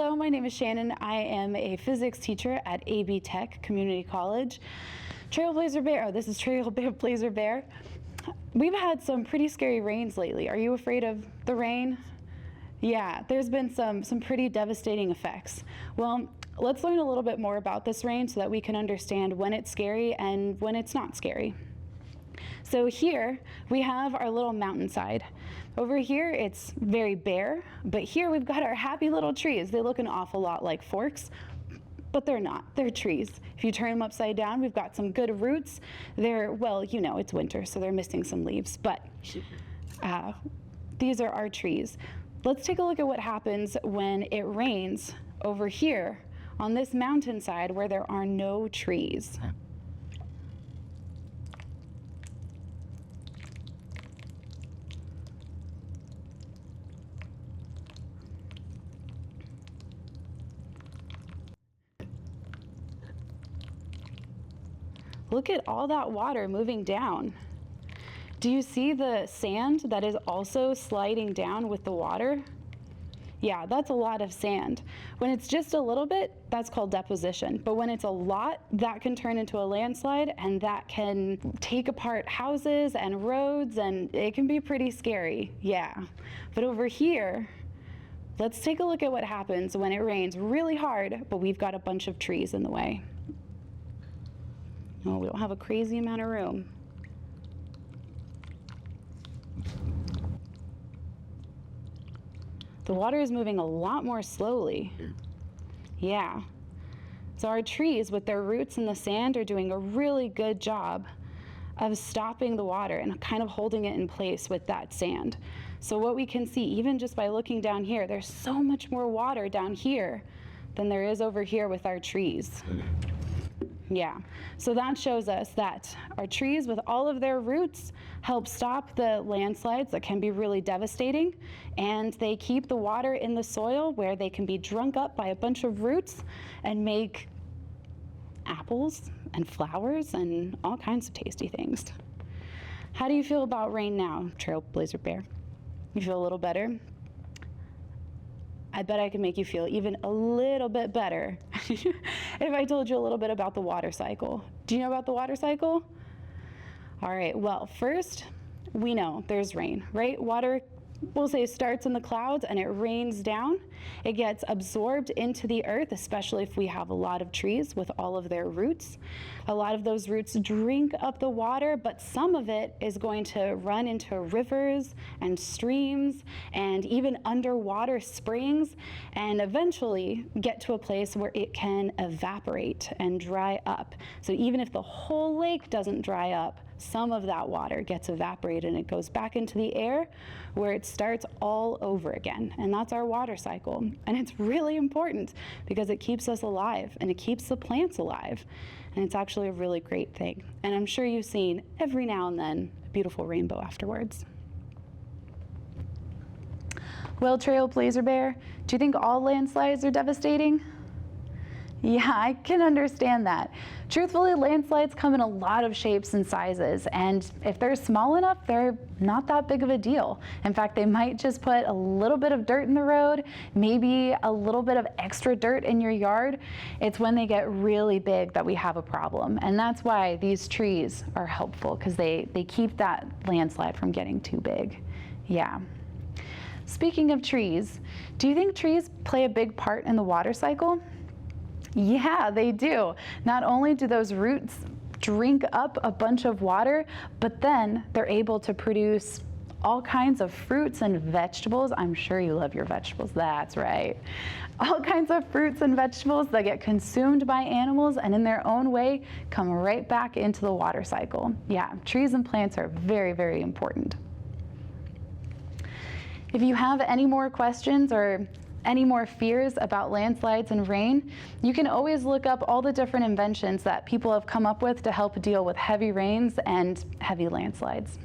Hello, my name is Shannon. I am a physics teacher at AB Tech Community College. Trailblazer Bear, this is Trailblazer Bear. We've had some pretty scary rains lately. Are you afraid of the rain? Yeah, there's been some pretty devastating effects. Well, let's learn a little bit more about this rain so that we can understand when it's scary and when it's not scary. So here we have our little mountainside. Over here it's very bare, but here we've got our happy little trees. They look an awful lot like forks, but they're not. They're trees. If you turn them upside down, we've got some good roots. They're, well, you know, it's winter, so they're missing some leaves, but these are our trees. Let's take a look at what happens when it rains over here on this mountainside where there are no trees. Look at all that water moving down. Do you see the sand that is also sliding down with the water? Yeah, that's a lot of sand. When it's just a little bit, that's called deposition. But when it's a lot, that can turn into a landslide, and that can take apart houses and roads, and it can be pretty scary, yeah. But over here, let's take a look at what happens when it rains really hard, but we've got a bunch of trees in the way. Oh, we don't have a crazy amount of room. The water is moving a lot more slowly. Yeah. So our trees with their roots in the sand are doing a really good job of stopping the water and kind of holding it in place with that sand. So what we can see, even just by looking down here, there's so much more water down here than there is over here with our trees. Yeah, so that shows us that our trees with all of their roots help stop the landslides that can be really devastating, and they keep the water in the soil where they can be drunk up by a bunch of roots and make apples and flowers and all kinds of tasty things. How do you feel about rain now, Trailblazer Bear? You feel a little better? I bet I could make you feel even a little bit better if I told you a little bit about the water cycle. Do you know about the water cycle? All right, well, first, we know there's rain, right? Water, we'll say, starts in the clouds and it rains down. It gets absorbed into the earth, especially if we have a lot of trees with all of their roots. A lot of those roots drink up the water, but some of it is going to run into rivers and streams and even underwater springs, and eventually get to a place where it can evaporate and dry up. So even if the whole lake doesn't dry up, some of that water gets evaporated and it goes back into the air where it starts all over again. And that's our water cycle. And it's really important because it keeps us alive and it keeps the plants alive. And it's actually a really great thing. And I'm sure you've seen every now and then a beautiful rainbow afterwards. Well, Trailblazer Bear, do you think all landslides are devastating? Yeah, I can understand that. Truthfully, landslides come in a lot of shapes and sizes, and if they're small enough, they're not that big of a deal. In fact, they might just put a little bit of dirt in the road, maybe a little bit of extra dirt in your yard. It's when they get really big that we have a problem, and that's why these trees are helpful, because they keep that landslide from getting too big. Yeah. Speaking of trees, do you think trees play a big part in the water cycle? Yeah, they do. Not only do those roots drink up a bunch of water, but then they're able to produce all kinds of fruits and vegetables. I'm sure you love your vegetables, that's right. All kinds of fruits and vegetables that get consumed by animals and in their own way come right back into the water cycle. Yeah, trees and plants are very, very important. If you have any more questions or any more fears about landslides and rain, you can always look up all the different inventions that people have come up with to help deal with heavy rains and heavy landslides.